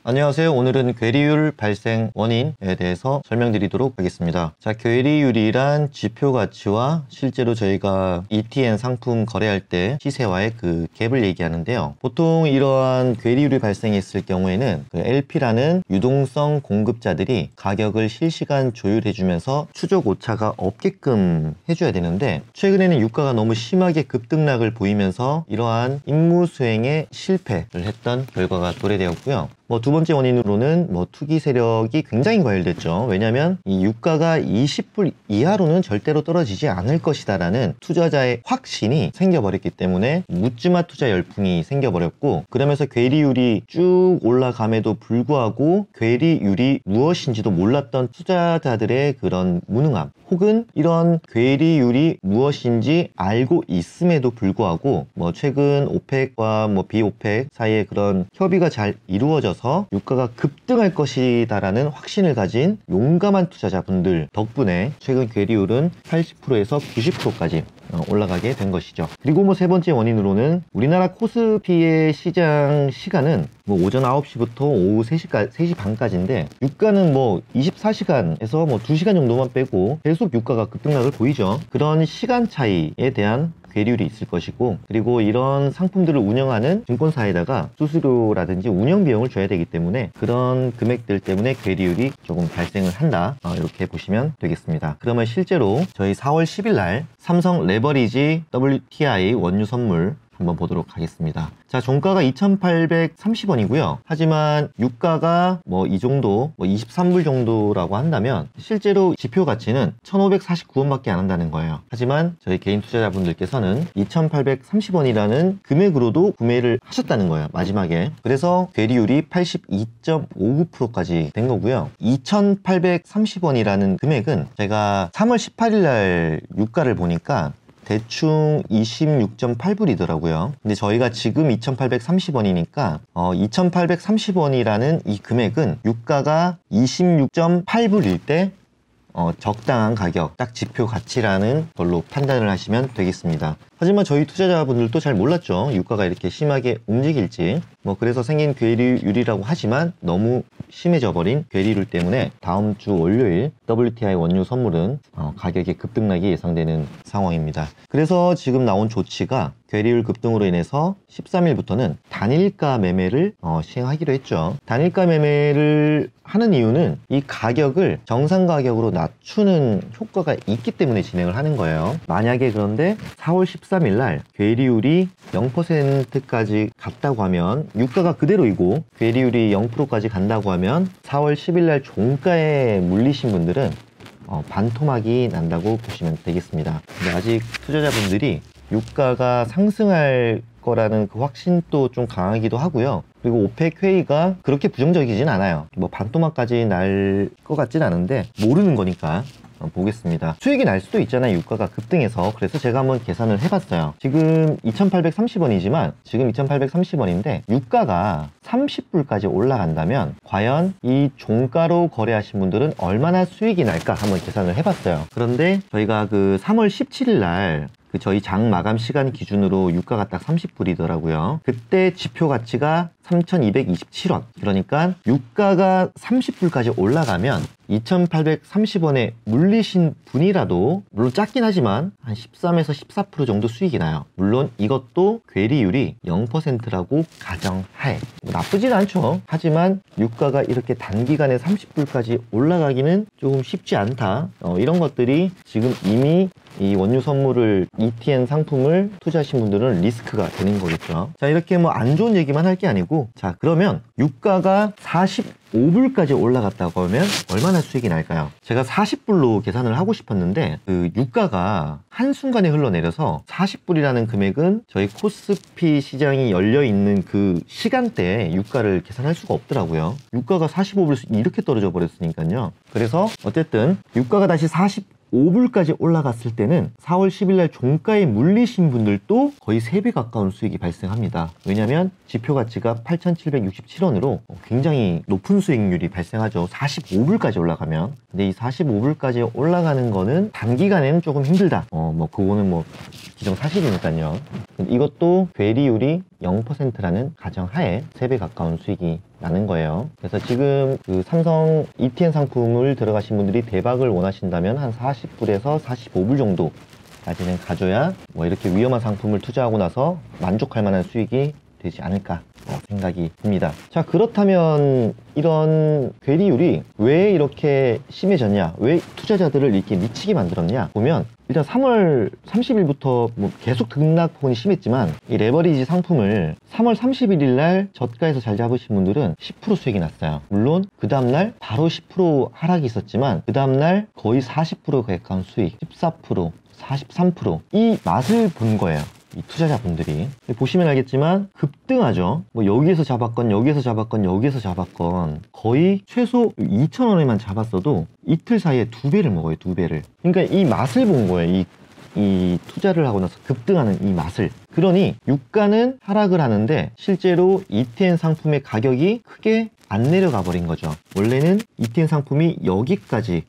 안녕하세요. 오늘은 괴리율 발생 원인에 대해서 설명드리도록 하겠습니다. 자, 괴리율이란 지표 가치와 실제로 저희가 ETN 상품 거래할 때 시세와의 그 갭을 얘기하는데요. 보통 이러한 괴리율이 발생했을 경우에는 그 LP라는 유동성 공급자들이 가격을 실시간 조율해주면서 추적 오차가 없게끔 해줘야 되는데, 최근에는 유가가 너무 심하게 급등락을 보이면서 이러한 임무 수행에 실패를 했던 결과가 도래되었고요. 두 번째 원인으로는 투기 세력이 굉장히 과열됐죠. 왜냐하면 이 유가가 20불 이하로는 절대로 떨어지지 않을 것이다 라는 투자자의 확신이 생겨버렸기 때문에 묻지마 투자 열풍이 생겨버렸고, 그러면서 괴리율이 쭉 올라감에도 불구하고 괴리율이 무엇인지도 몰랐던 투자자들의 그런 무능함, 혹은 이런 괴리율이 무엇인지 알고 있음에도 불구하고 최근 오펙과 비오펙 사이에 그런 협의가 잘 이루어져서 유가가 급등할 것이다 라는 확신을 가진 용감한 투자자분들 덕분에 최근 괴리율은 80%에서 90%까지 올라가게 된 것이죠. 그리고 세 번째 원인으로는 우리나라 코스피의 시장 시간은 오전 9시부터 오후 3시 반까지인데, 유가는 24시간에서 2시간 정도만 빼고 계속 유가가 급등락을 보이죠. 그런 시간 차이에 대한 괴리율이 있을 것이고, 그리고 이런 상품들을 운영하는 증권사에다가 수수료라든지 운영 비용을 줘야 되기 때문에 그런 금액들 때문에 괴리율이 조금 발생을 한다, 이렇게 보시면 되겠습니다. 그러면 실제로 저희 4월 10일 날 삼성 레버리지 WTI 원유 선물 한번 보도록 하겠습니다. 자, 종가가 2,830원이고요. 하지만 유가가 이 정도, 23불 정도라고 한다면 실제로 지표 가치는 1,549원밖에 안 한다는 거예요. 하지만 저희 개인 투자자분들께서는 2,830원이라는 금액으로도 구매를 하셨다는 거예요, 마지막에. 그래서 괴리율이 82.59%까지 된 거고요. 2,830원이라는 금액은 제가 3월 18일 날 유가를 보니까 대충 26.8불이더라고요. 근데 저희가 지금 2,830원이니까 2,830원이라는 이 금액은 유가가 26.8불일 때 적당한 가격, 딱 지표 가치라는 걸로 판단을 하시면 되겠습니다. 하지만 저희 투자자분들도 잘 몰랐죠. 유가가 이렇게 심하게 움직일지. 그래서 생긴 괴리율이라고 하지만 너무 심해져 버린 괴리율 때문에 다음 주 월요일 WTI 원유 선물은 가격의 급등락이 예상되는 상황입니다. 그래서 지금 나온 조치가 괴리율 급등으로 인해서 13일부터는 단일가 매매를 시행하기로 했죠. 단일가 매매를 하는 이유는 이 가격을 정상 가격으로 낮추는 효과가 있기 때문에 진행을 하는 거예요. 만약에 그런데 4월 13일 날 괴리율이 0%까지 갔다고 하면, 유가가 그대로이고 괴리율이 0%까지 간다고 하면 4월 10일 날 종가에 물리신 분들은 반토막이 난다고 보시면 되겠습니다. 근데 아직 투자자분들이 유가가 상승할 거라는 그 확신도 좀 강하기도 하고요. 그리고 오펙 회의가 그렇게 부정적이진 않아요. 반토막까지 날 것 같진 않은데 모르는 거니까 보겠습니다. 수익이 날 수도 있잖아요, 유가가 급등해서. 그래서 제가 한번 계산을 해봤어요. 지금 2,830원이지만 지금 2,830원인데 유가가 30불까지 올라간다면 과연 이 종가로 거래하신 분들은 얼마나 수익이 날까 한번 계산을 해봤어요. 그런데 저희가 그 3월 17일 날 저희 장 마감 시간 기준으로 유가가 딱 30불이더라고요. 그때 지표 가치가 3,227원. 그러니까 유가가 30불까지 올라가면 2,830원에 물리신 분이라도, 물론 작긴 하지만 한 13에서 14% 정도 수익이 나요. 물론 이것도 괴리율이 0%라고 가정하에 나쁘진 않죠. 하지만 유가가 이렇게 단기간에 30불까지 올라가기는 조금 쉽지 않다. 이런 것들이 지금 이미 이 원유 선물을 ETN 상품을 투자하신 분들은 리스크가 되는 거겠죠. 자, 이렇게 안 좋은 얘기만 할 게 아니고, 자, 그러면 유가가 45불까지 올라갔다고 하면 얼마나 수익이 날까요? 제가 40불로 계산을 하고 싶었는데 그 유가가 한순간에 흘러내려서 40불이라는 금액은 저희 코스피 시장이 열려있는 그 시간대에 유가를 계산할 수가 없더라고요. 유가가 45불 이렇게 떨어져 버렸으니까요. 그래서 어쨌든 유가가 다시 45불까지 올라갔을 때는 4월 10일 날 종가에 물리신 분들도 거의 3배 가까운 수익이 발생합니다. 왜냐면 지표 가치가 8,767원으로 굉장히 높은 수익률이 발생하죠. 45불까지 올라가면. 근데 이 45불까지 올라가는 거는 단기간에는 조금 힘들다. 그거는 기정사실이니까요. 이것도 괴리율이 0%라는 가정하에 3배 가까운 수익이 나는 거예요. 그래서 지금 그 삼성 ETN 상품을 들어가신 분들이 대박을 원하신다면 한 40불에서 45불 정도까지는 가져야 뭐 이렇게 위험한 상품을 투자하고 나서 만족할 만한 수익이 되지 않을까 생각이 듭니다. 자, 그렇다면 이런 괴리율이 왜 이렇게 심해졌냐, 왜 투자자들을 이렇게 미치게 만들었냐 보면, 일단 3월 30일부터 뭐 계속 등락폭이 심했지만 이 레버리지 상품을 3월 31일 날 저가에서 잘 잡으신 분들은 10% 수익이 났어요. 물론 그 다음날 바로 10% 하락이 있었지만 그 다음날 거의 40%에 가까운 수익, 14%, 43%, 이 맛을 본 거예요. 이 투자자분들이. 보시면 알겠지만 급등하죠. 뭐 여기에서 잡았건 여기에서 잡았건 여기에서 잡았건 거의 최소 2,000원에만 잡았어도 이틀 사이에 2배를 먹어요. 2배를. 그러니까 이 맛을 본 거예요. 이 투자를 하고 나서 급등하는 이 맛을. 그러니 유가는 하락을 하는데 실제로 ETN 상품의 가격이 크게 안 내려가 버린 거죠. 원래는 ETN 상품이 여기까지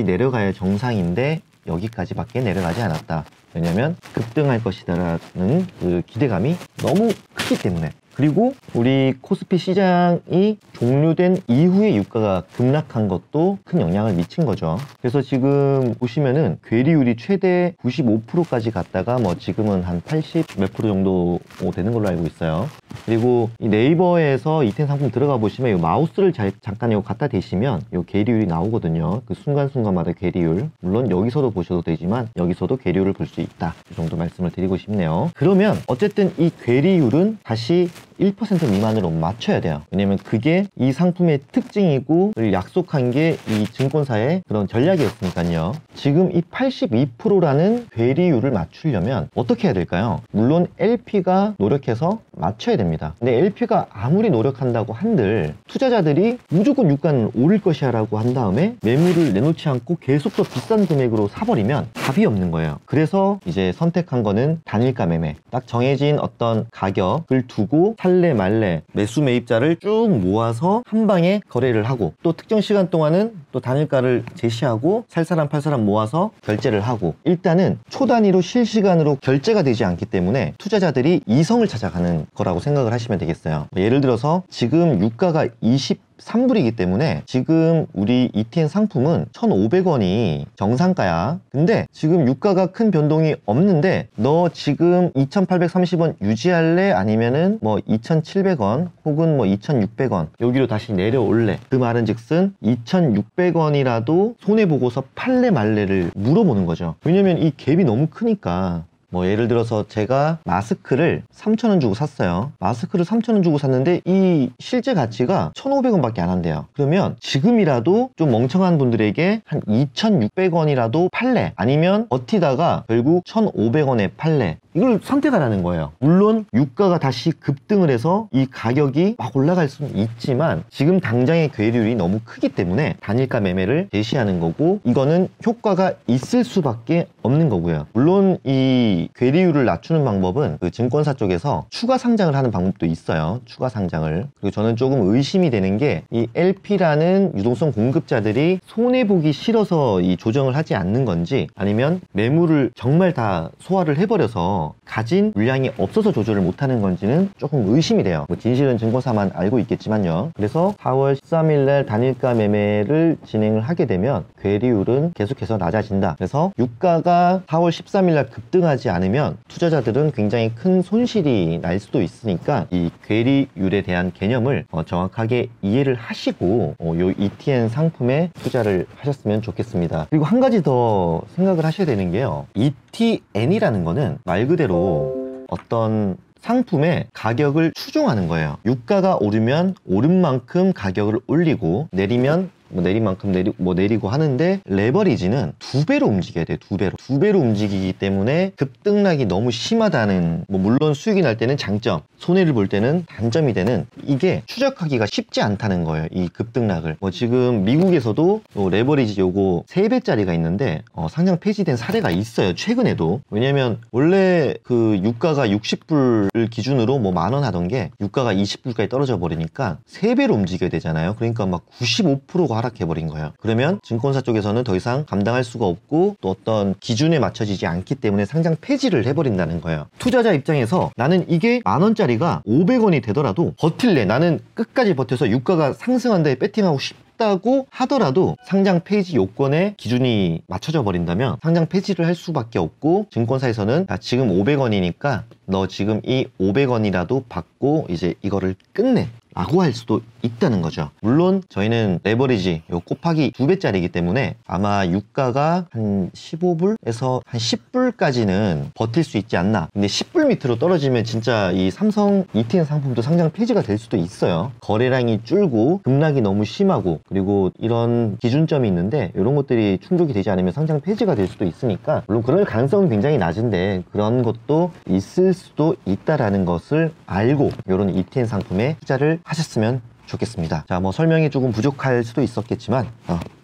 내려가야 정상인데 여기까지밖에 내려가지 않았다. 왜냐면 급등할 것이다라는 그 기대감이 너무 크기 때문에. 그리고 우리 코스피 시장이 종료된 이후에 유가가 급락한 것도 큰 영향을 미친 거죠. 그래서 지금 보시면은 괴리율이 최대 95%까지 갔다가 뭐 지금은 한 80 몇 프로 정도 되는 걸로 알고 있어요. 그리고 이 네이버에서 ETN 상품 들어가 보시면 이 마우스를 잠깐 이거 갖다 대시면 이 괴리율이 나오거든요. 그 순간순간마다 괴리율. 물론 여기서도 보셔도 되지만 여기서도 괴리율을 볼 수 있다. 이 정도 말씀을 드리고 싶네요. 그러면 어쨌든 이 괴리율은 다시 1% 미만으로 맞춰야 돼요. 왜냐면 그게 이 상품의 특징이고 약속한 게 이 증권사의 그런 전략이었으니까요. 지금 이 82%라는 괴리율을 맞추려면 어떻게 해야 될까요? 물론 LP가 노력해서 맞춰야 됩니다. 근데 LP가 아무리 노력한다고 한들 투자자들이 무조건 유가는 오를 것이야 라고 한 다음에 매물을 내놓지 않고 계속 더 비싼 금액으로 사버리면 답이 없는 거예요. 그래서 이제 선택한 거는 단일가 매매. 딱 정해진 어떤 가격을 두고 살래 말래 매수 매입자를 쭉 모아서 한 방에 거래를 하고, 또 특정 시간 동안은 또 단일가를 제시하고 살 사람 팔 사람 모아서 결제를 하고, 일단은 초단위로 실시간으로 결제가 되지 않기 때문에 투자자들이 이성을 찾아가는 거라고 생각을 하시면 되겠어요. 예를 들어서 지금 유가가 23불이기 때문에 지금 우리 ETN 상품은 1,500원이 정상가야. 근데 지금 유가가 큰 변동이 없는데 너 지금 2,830원 유지할래? 아니면은 뭐 2,700원 혹은 뭐 2,600원 여기로 다시 내려올래? 그 말은 즉슨 2,600원이라도 손해보고서 팔래 말래를 물어보는 거죠. 왜냐면 이 갭이 너무 크니까. 뭐 예를 들어서 제가 마스크를 3,000원 주고 샀어요. 마스크를 3,000원 주고 샀는데 이 실제 가치가 1,500원 밖에 안 한대요. 그러면 지금이라도 좀 멍청한 분들에게 한 2,600원이라도 팔래? 아니면 버티다가 결국 1,500원에 팔래? 이걸 선택하라는 거예요. 물론 유가가 다시 급등을 해서 이 가격이 막 올라갈 수는 있지만 지금 당장의 괴리율이 너무 크기 때문에 단일가 매매를 제시하는 거고, 이거는 효과가 있을 수밖에 없는 거고요. 물론 이 괴리율을 낮추는 방법은 그 증권사 쪽에서 추가 상장을 하는 방법도 있어요. 추가 상장을. 그리고 저는 조금 의심이 되는 게 이 LP라는 유동성 공급자들이 손해보기 싫어서 이 조정을 하지 않는 건지, 아니면 매물을 정말 다 소화를 해버려서 가진 물량이 없어서 조절을 못하는 건지는 조금 의심이 돼요. 뭐 진실은 증권사만 알고 있겠지만요. 그래서 4월 13일 날 단일가 매매를 진행을 하게 되면 괴리율은 계속해서 낮아진다. 그래서 유가가 4월 13일 날 급등하지 않으면 투자자들은 굉장히 큰 손실이 날 수도 있으니까 이 괴리율에 대한 개념을 정확하게 이해를 하시고 요 ETN 상품에 투자를 하셨으면 좋겠습니다. 그리고 한 가지 더 생각을 하셔야 되는 게요. ETN이라는 거는 말 그대로 어떤 상품의 가격을 추종하는 거예요. 유가가 오르면 오른 만큼 가격을 올리고, 내리면 뭐 내린 만큼 내리고 하는데, 레버리지는 2배로 움직여야 돼요. 2배로 움직이기 때문에 급등락이 너무 심하다는, 뭐 물론 수익이 날 때는 장점, 손해를 볼 때는 단점이 되는, 이게 추적하기가 쉽지 않다는 거예요. 이 급등락을. 뭐 지금 미국에서도 레버리지 요거 3배짜리가 있는데 상장 폐지된 사례가 있어요. 최근에도. 왜냐면 원래 그 유가가 60불을 기준으로 뭐 10,000원 하던 게 유가가 20불까지 떨어져 버리니까 3배로 움직여야 되잖아요. 그러니까 막 95%가 하락해버린 거예요. 그러면 증권사 쪽에서는 더 이상 감당할 수가 없고 또 어떤 기준에 맞춰지지 않기 때문에 상장 폐지를 해버린다는 거예요. 투자자 입장에서 나는 이게 10,000원짜리가 500원이 되더라도 버틸래. 나는 끝까지 버텨서 유가가 상승한다에 배팅하고 싶다고 하더라도 상장 폐지 요건에 기준이 맞춰져 버린다면 상장 폐지를 할 수밖에 없고, 증권사에서는 야, 지금 500원이니까 너 지금 이 500원이라도 받고 이제 이거를 끝내 라고 할 수도 있다는 거죠. 물론 저희는 레버리지 요 곱하기 2배짜리이기 때문에 아마 유가가 한 15불에서 한 10불까지는 버틸 수 있지 않나. 근데 10불 밑으로 떨어지면 진짜 이 삼성 ETF 상품도 상장 폐지가 될 수도 있어요. 거래량이 줄고 급락이 너무 심하고, 그리고 이런 기준점이 있는데 이런 것들이 충족이 되지 않으면 상장 폐지가 될 수도 있으니까, 물론 그럴 가능성은 굉장히 낮은데 그런 것도 있을 수도 있다라는 것을 알고 이런 ETF 상품에 투자를 하셨으면 좋겠습니다. 자, 뭐 설명이 조금 부족할 수도 있었겠지만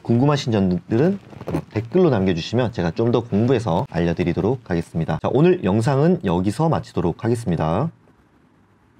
궁금하신 점들은 댓글로 남겨주시면 제가 좀 더 공부해서 알려드리도록 하겠습니다. 자, 오늘 영상은 여기서 마치도록 하겠습니다.